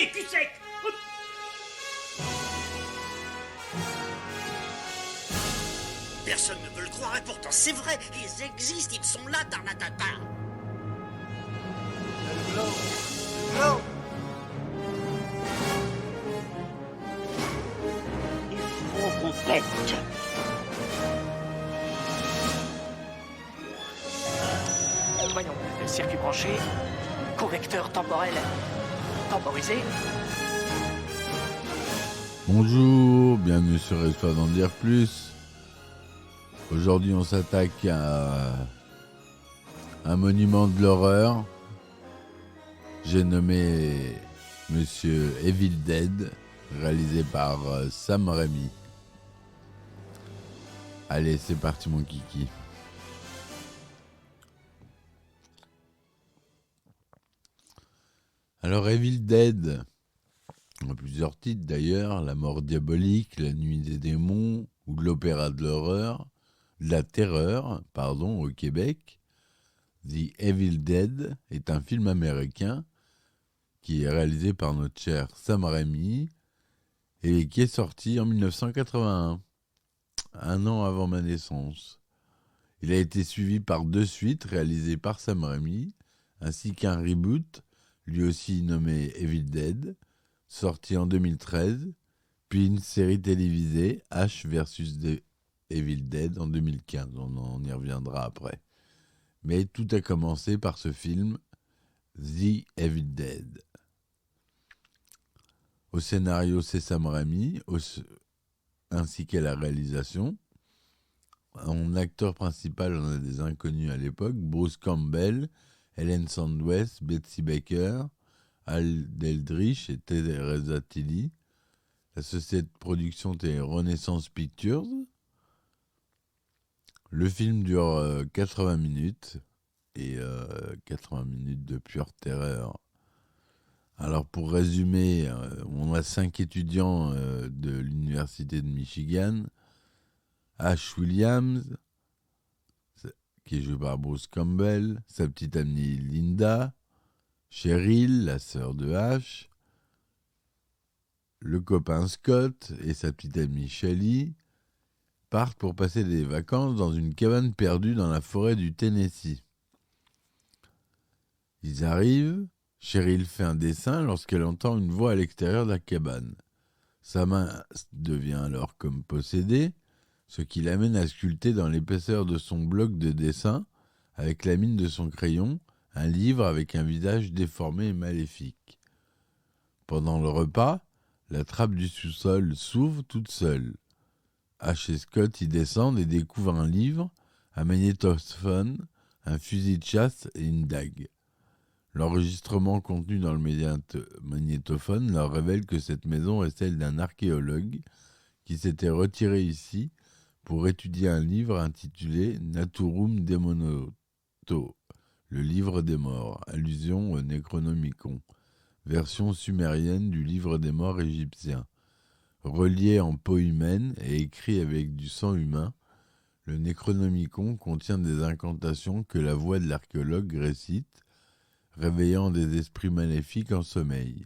Allez, cul sec. Personne ne veut le croire et pourtant c'est vrai, ils existent, ils sont là, Tarnatata. Non. Il faut qu'on pète. Voyons, circuit branché, correcteur temporel temporisé. Bonjour, bienvenue sur Histoire d'en dire plus. Aujourd'hui, on s'attaque à un monument de l'horreur. J'ai nommé Monsieur Evil Dead, réalisé par Sam Raimi. Allez, c'est parti mon kiki. Alors Evil Dead, on a plusieurs titres d'ailleurs, La mort diabolique, La nuit des démons ou l'opéra de l'horreur, de la terreur, au Québec. The Evil Dead est un film américain qui est réalisé par notre cher Sam Raimi et qui est sorti en 1981, un an avant ma naissance. Il a été suivi par 2 suites réalisées par Sam Raimi, ainsi qu'un reboot, lui aussi nommé Evil Dead, sorti en 2013, puis une série télévisée, Ash vs Evil Dead, en 2015. On y reviendra après. Mais tout a commencé par ce film, The Evil Dead. Au scénario, c'est Sam Raimi, ainsi qu'à la réalisation. En acteur principal, on a des inconnus à l'époque, Bruce Campbell, Helen Sandwest, Betsy Baker, Al Eldritch et Teresa Tilly. La société de production était Renaissance Pictures. Le film dure 80 minutes et 80 minutes de pure terreur. Alors pour résumer, on a 5 étudiants de l'université de Michigan. Ash Williams, qui est joué par Bruce Campbell, sa petite amie Linda, Cheryl, la sœur de Ash, le copain Scott et sa petite amie Shelly partent pour passer des vacances dans une cabane perdue dans la forêt du Tennessee. Ils arrivent, Cheryl fait un dessin lorsqu'elle entend une voix à l'extérieur de la cabane. Sa main devient alors comme possédée, ce qui l'amène à sculpter dans l'épaisseur de son bloc de dessin, avec la mine de son crayon, un livre avec un visage déformé et maléfique. Pendant le repas, la trappe du sous-sol s'ouvre toute seule. Ash et Scott y descendent et découvrent un livre, un magnétophone, un fusil de chasse et une dague. L'enregistrement contenu dans le magnétophone leur révèle que cette maison est celle d'un archéologue qui s'était retiré ici pour étudier un livre intitulé Naturum Demonoto, le livre des morts, allusion au Necronomicon, version sumérienne du livre des morts égyptien. Relié en peau humaine et écrit avec du sang humain, le Necronomicon contient des incantations que la voix de l'archéologue récite, réveillant des esprits maléfiques en sommeil.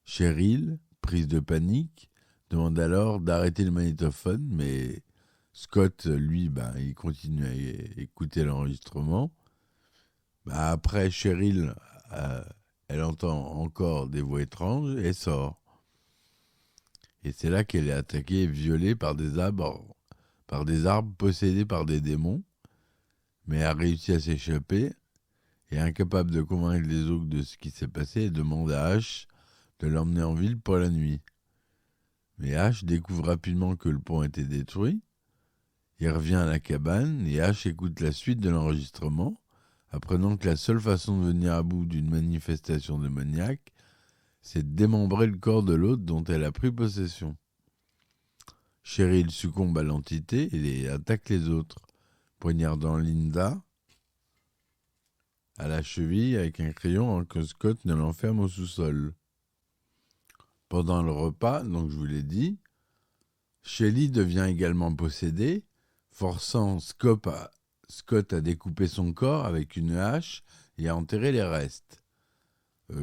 Cheryl, prise de panique, demande alors d'arrêter le magnétophone, mais Scott, lui, il continue à écouter l'enregistrement. Après, Cheryl, elle entend encore des voix étranges et sort. Et c'est là qu'elle est attaquée et violée par des arbres possédés par des démons, mais a réussi à s'échapper. Et incapable de convaincre les autres de ce qui s'est passé, elle demande à Ash de l'emmener en ville pour la nuit. Mais Ash découvre rapidement que le pont était détruit. Il revient à la cabane et Ash écoute la suite de l'enregistrement, apprenant que la seule façon de venir à bout d'une manifestation démoniaque, c'est de démembrer le corps de l'autre dont elle a pris possession. Cheryl succombe à l'entité et attaque les autres, poignardant Linda à la cheville avec un crayon avant que Scott ne l'enferme au sous-sol. Pendant le repas, donc je vous l'ai dit, Shelly devient également possédée, forçant Scott à découper son corps avec une hache et à enterrer les restes.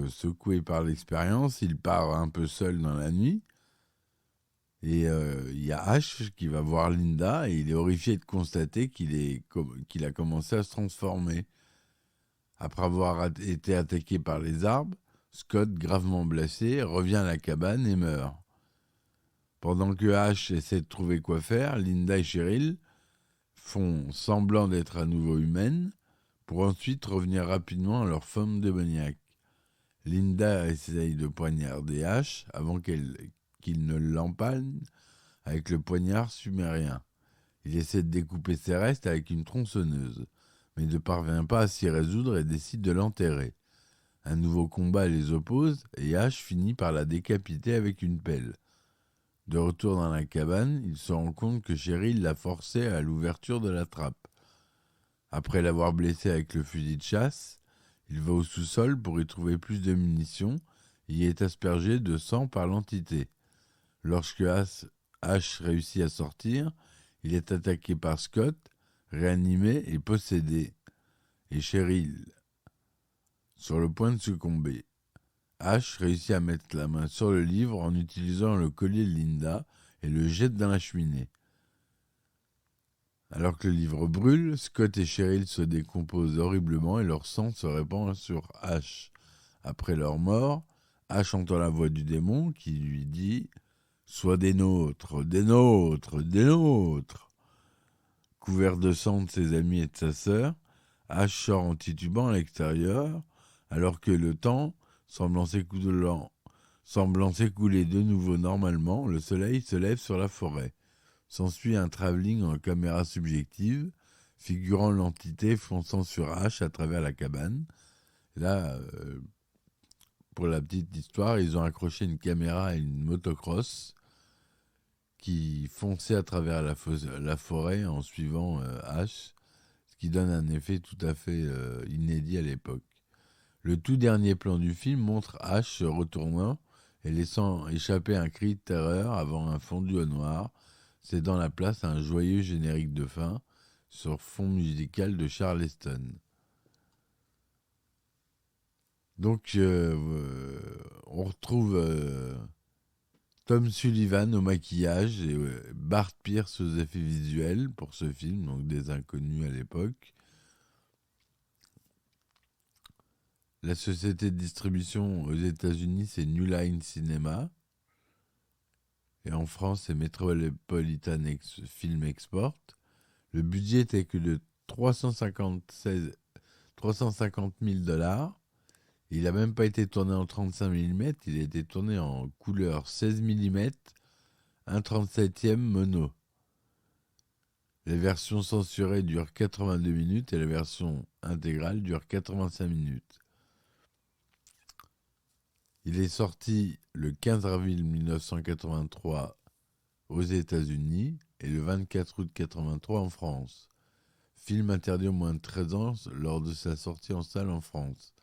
secoué par l'expérience, il part un peu seul dans la nuit. Et il y a Ash qui va voir Linda et il est horrifié de constater qu'il a commencé à se transformer. Après avoir été attaqué par les arbres, Scott, gravement blessé, revient à la cabane et meurt. Pendant que Ash essaie de trouver quoi faire, Linda et Cheryl font semblant d'être à nouveau humaines pour ensuite revenir rapidement à leur forme démoniaque. Linda essaye de poignarder Ash avant qu'il ne l'empale avec le poignard sumérien. Il essaie de découper ses restes avec une tronçonneuse, mais ne parvient pas à s'y résoudre et décide de l'enterrer. Un nouveau combat les oppose et Ash finit par la décapiter avec une pelle. De retour dans la cabane, il se rend compte que Cheryl l'a forcé à l'ouverture de la trappe. Après l'avoir blessé avec le fusil de chasse, il va au sous-sol pour y trouver plus de munitions et y est aspergé de sang par l'entité. Lorsque Ash réussit à sortir, il est attaqué par Scott, réanimé et possédé, et Cheryl sur le point de succomber. Ash réussit à mettre la main sur le livre en utilisant le collier de Linda et le jette dans la cheminée. Alors que le livre brûle, Scott et Cheryl se décomposent horriblement et leur sang se répand sur Ash. Après leur mort, Ash entend la voix du démon qui lui dit « Sois des nôtres, des nôtres, des nôtres !» Couvert de sang de ses amis et de sa sœur, Ash sort en titubant à l'extérieur, alors que le temps semblant s'écouler de nouveau normalement, le soleil se lève sur la forêt. S'ensuit un travelling en caméra subjective, figurant l'entité fonçant sur Ash à travers la cabane. Là, pour la petite histoire, ils ont accroché une caméra à une motocross qui fonçait à travers la forêt en suivant Ash, ce qui donne un effet tout à fait inédit à l'époque. Le tout dernier plan du film montre Ash se retournant et laissant échapper un cri de terreur avant un fondu au noir, cédant la place à un joyeux générique de fin sur fond musical de Charleston. Donc, on retrouve Tom Sullivan au maquillage et Bart Pierce aux effets visuels pour ce film, donc des inconnus à l'époque. La société de distribution aux États-Unis, c'est New Line Cinema. Et en France, c'est Metropolitan Film Export. Le budget était que de 350 000 $. Il n'a même pas été tourné en 35 mm, il a été tourné en couleur 16 mm, 1/37e mono. Les versions censurées durent 82 minutes et la version intégrale dure 85 minutes. Il est sorti le 15 avril 1983 aux États-Unis et le 24 août 1983 en France. Film interdit aux moins de 13 ans lors de sa sortie en salle en France.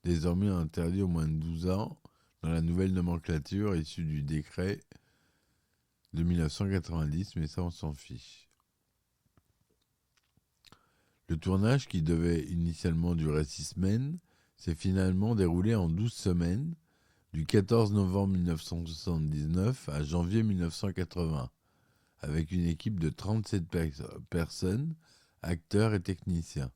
Désormais interdit aux moins de 12 ans dans la nouvelle nomenclature issue du décret de 1990, mais ça on s'en fiche. Le tournage, qui devait initialement durer 6 semaines, s'est finalement déroulé en 12 semaines, du 14 novembre 1979 à janvier 1980, avec une équipe de 37 personnes, acteurs et techniciens.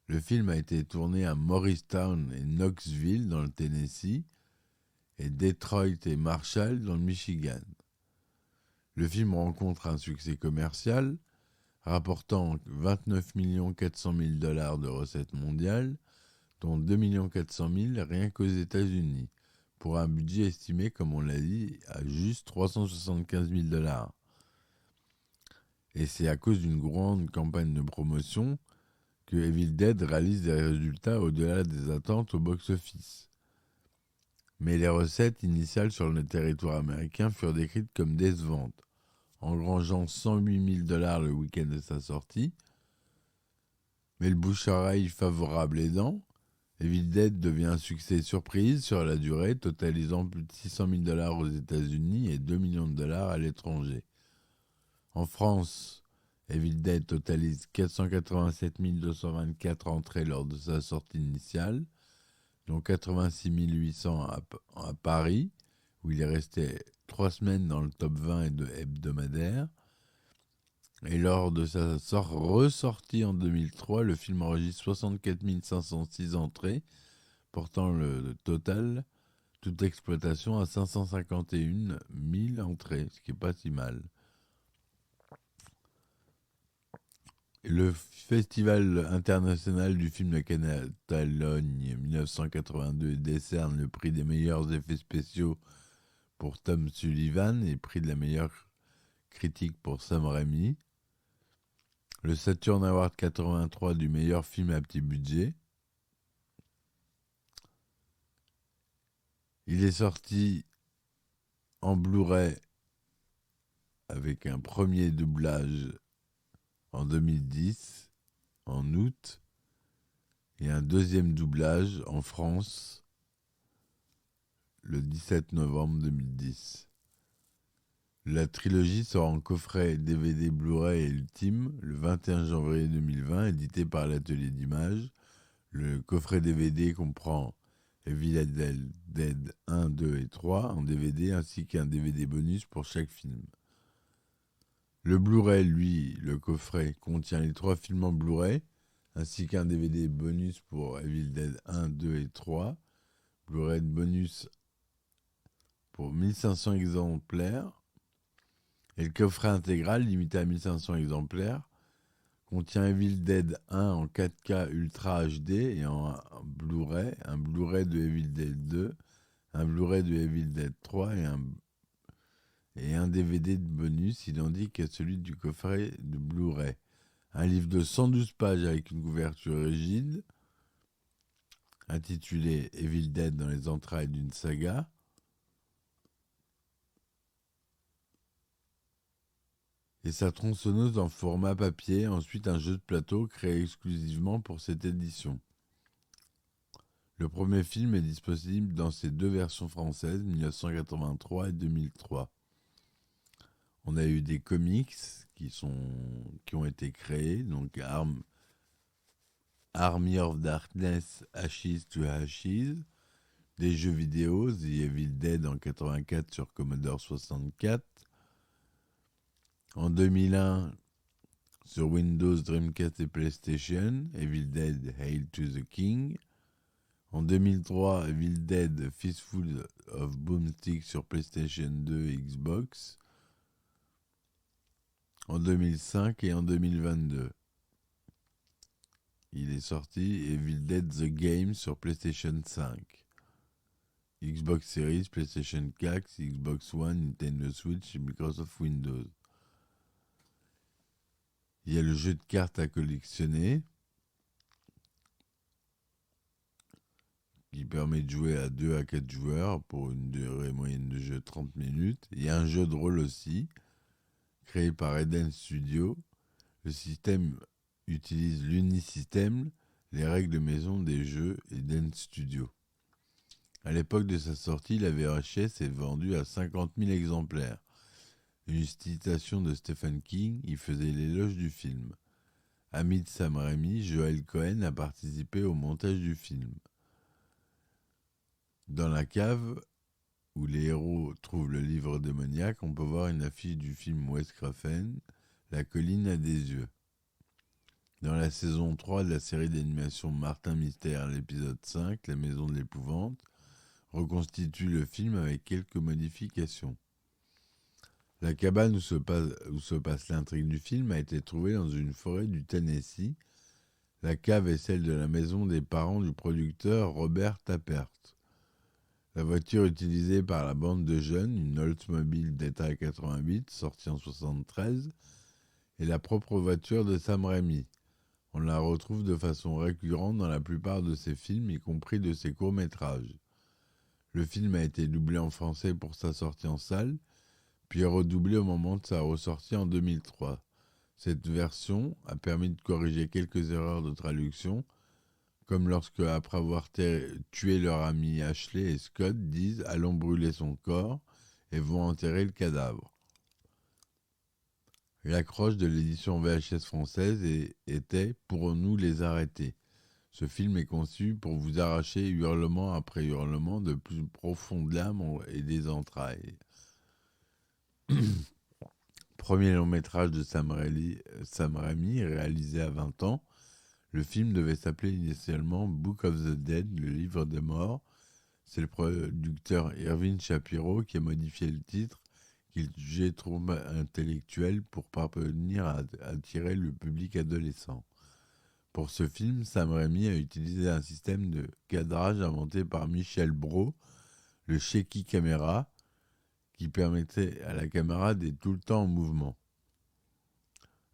Le film a été tourné à Morristown et Knoxville dans le Tennessee et Detroit et Marshall dans le Michigan. Le film rencontre un succès commercial, rapportant 29 400 000 $ de recettes mondiales, dont 2 400 000 rien qu'aux États-Unis, pour un budget estimé, comme on l'a dit, à juste 375 000 $. Et c'est à cause d'une grande campagne de promotion que Evil Dead réalise des résultats au-delà des attentes au box-office. Mais les recettes initiales sur le territoire américain furent décrites comme décevantes, engrangeant 108 000 $ le week-end de sa sortie. Mais le bouche-à-oreille favorable aidant, Evil Dead devient un succès surprise sur la durée, totalisant plus de 600 000 $ aux États-Unis et 2 millions de $ à l'étranger. En France, Evil Dead totalise 487 224 entrées lors de sa sortie initiale, dont 86 800 à Paris, où il est resté 3 semaines dans le top 20 hebdomadaire. Et lors de sa ressortie en 2003, le film enregistre 64 506 entrées, portant le total, toute exploitation, à 551 000 entrées, ce qui n'est pas si mal. Le Festival international du film de Catalogne 1982 décerne le prix des meilleurs effets spéciaux pour Tom Sullivan et prix de la meilleure critique pour Sam Raimi. Le Saturn Award 83 du meilleur film à petit budget. Il est sorti en Blu-ray avec un premier doublage en 2010, en août, et un deuxième doublage en France le 17 novembre 2010. La trilogie sort en coffret DVD Blu-ray et Ultime le 21 janvier 2020, édité par l'Atelier d'Images. Le coffret DVD comprend Evil Dead 1, 2 et 3 en DVD, ainsi qu'un DVD bonus pour chaque film. Le Blu-ray, lui, le coffret, contient les 3 films en Blu-ray, ainsi qu'un DVD bonus pour Evil Dead 1, 2 et 3. Blu-ray de bonus pour 1500 exemplaires. Et le coffret intégral, limité à 1500 exemplaires, contient Evil Dead 1 en 4K Ultra HD et en Blu-ray, un Blu-ray de Evil Dead 2, un Blu-ray de Evil Dead 3 et un DVD de bonus identique à celui du coffret de Blu-ray. Un livre de 112 pages avec une couverture rigide, intitulé Evil Dead dans les entrailles d'une saga. Et sa tronçonneuse en format papier, ensuite un jeu de plateau créé exclusivement pour cette édition. Le premier film est disponible dans ses 2 versions françaises, 1983 et 2003. On a eu des comics qui ont été créés, donc Army of Darkness, Ashes to Ashes, des jeux vidéo, The Evil Dead en 84 sur Commodore 64, en 2001 sur Windows, Dreamcast et PlayStation, Evil Dead, Hail to the King. En 2003, Evil Dead, Fistful of Boomsticks sur PlayStation 2 et Xbox. En 2005 et en 2022. Il est sorti Evil Dead The Game sur PlayStation 5. Xbox Series, PlayStation 4, Xbox One, Nintendo Switch et Microsoft Windows. Il y a le jeu de cartes à collectionner qui permet de jouer à 2 à 4 joueurs pour une durée moyenne de jeu de 30 minutes. Il y a un jeu de rôle aussi, créé par Eden Studio. Le système utilise l'Unisystem, les règles de maison des jeux Eden Studio. À l'époque de sa sortie, la VHS est vendue à 50 000 exemplaires. Une citation de Stephen King y faisait l'éloge du film. Ami de Sam Raimi, Joel Cohen a participé au montage du film. Dans la cave où les héros trouvent le livre démoniaque, on peut voir une affiche du film Wes Craven, La colline a des yeux. Dans la saison 3 de la série d'animation Martin Mystère, l'épisode 5, La maison de l'épouvante, reconstitue le film avec quelques modifications. La cabane où se passe l'intrigue du film a été trouvée dans une forêt du Tennessee. La cave est celle de la maison des parents du producteur Robert Tappert. La voiture utilisée par la bande de jeunes, une Oldsmobile Data 88 sortie en 1973, est la propre voiture de Sam Raimi. On la retrouve de façon récurrente dans la plupart de ses films, y compris de ses courts-métrages. Le film a été doublé en français pour sa sortie en salle, puis redoublé au moment de sa ressortie en 2003. Cette version a permis de corriger quelques erreurs de traduction, comme lorsque, après avoir tué leur ami Ashley et Scott, disent « Allons brûler son corps » et vont enterrer le cadavre. L'accroche de l'édition VHS française était « Pourrons-nous les arrêter ?» Ce film est conçu pour vous arracher hurlement après hurlement de plus profond de l'âme et des entrailles. Premier long métrage de Sam Raimi, réalisé à 20 ans. Le film devait s'appeler initialement Book of the Dead, le livre des morts. C'est le producteur Irving Shapiro qui a modifié le titre, qu'il jugeait trop intellectuel pour parvenir à attirer le public adolescent. Pour ce film, Sam Raimi a utilisé un système de cadrage inventé par Michel Brault, le shaky camera, qui permettait à la caméra d'être tout le temps en mouvement.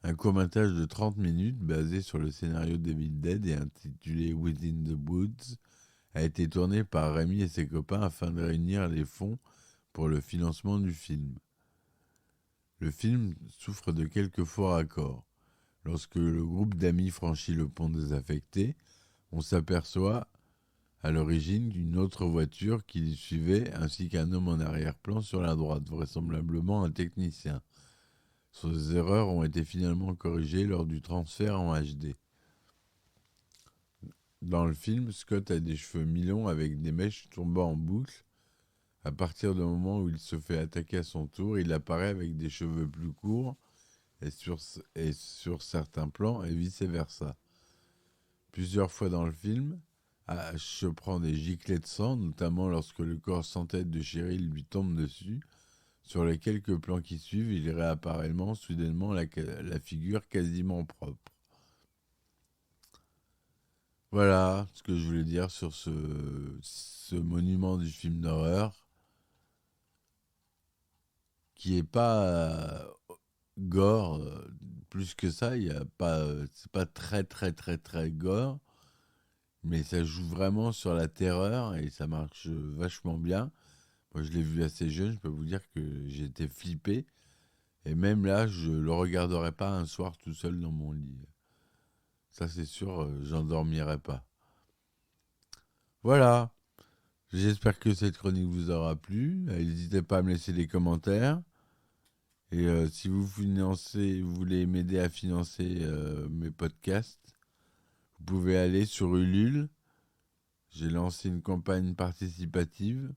Un court-métrage de 30 minutes, basé sur le scénario d'Evil Dead et intitulé Within the Woods, a été tourné par Raimi et ses copains afin de réunir les fonds pour le financement du film. Le film souffre de quelques faux raccords. Lorsque le groupe d'amis franchit le pont désaffecté, on s'aperçoit à l'origine d'une autre voiture qui les suivait, ainsi qu'un homme en arrière-plan sur la droite, vraisemblablement un technicien. Ces erreurs ont été finalement corrigées lors du transfert en HD. Dans le film, Scott a des cheveux mi-longs avec des mèches tombant en boucle. À partir du moment où il se fait attaquer à son tour, il apparaît avec des cheveux plus courts et sur certains plans et vice-versa. Plusieurs fois dans le film, Ash se prend des giclées de sang, notamment lorsque le corps sans tête de Cheryl lui tombe dessus. Sur les quelques plans qui suivent, il réapparaît soudainement la figure quasiment propre. Voilà ce que je voulais dire sur ce monument du film d'horreur, qui est pas gore, plus que ça, c'est pas très très très très gore, mais ça joue vraiment sur la terreur et ça marche vachement bien. Moi, je l'ai vu assez jeune, je peux vous dire que j'étais flippé. Et même là, je ne le regarderai pas un soir tout seul dans mon lit. Ça, c'est sûr, j'endormirai pas. Voilà. J'espère que cette chronique vous aura plu. N'hésitez pas à me laisser des commentaires. Et si vous voulez m'aider à financer mes podcasts, vous pouvez aller sur Ulule. J'ai lancé une campagne participative.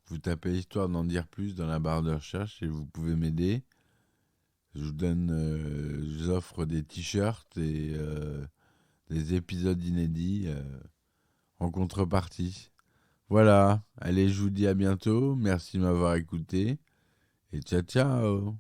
Vous tapez Histoire d'en dire plus dans la barre de recherche et vous pouvez m'aider. Je vous offre des t-shirts et des épisodes inédits en contrepartie. Voilà, allez, je vous dis à bientôt. Merci de m'avoir écouté et ciao ciao.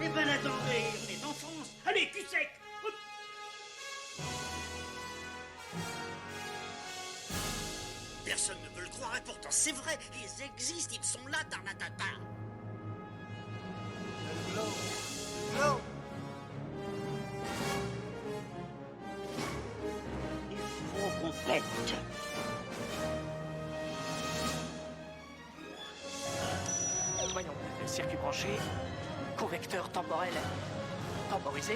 Eh ben attendez, on est en France. Allez, cul sec. Hop. Personne ne peut le croire et pourtant c'est vrai, ils existent, ils sont là, Tarnatata. Glow. Il faut qu'on pète. Voyons, circuit branché, correcteur temporel temporisé,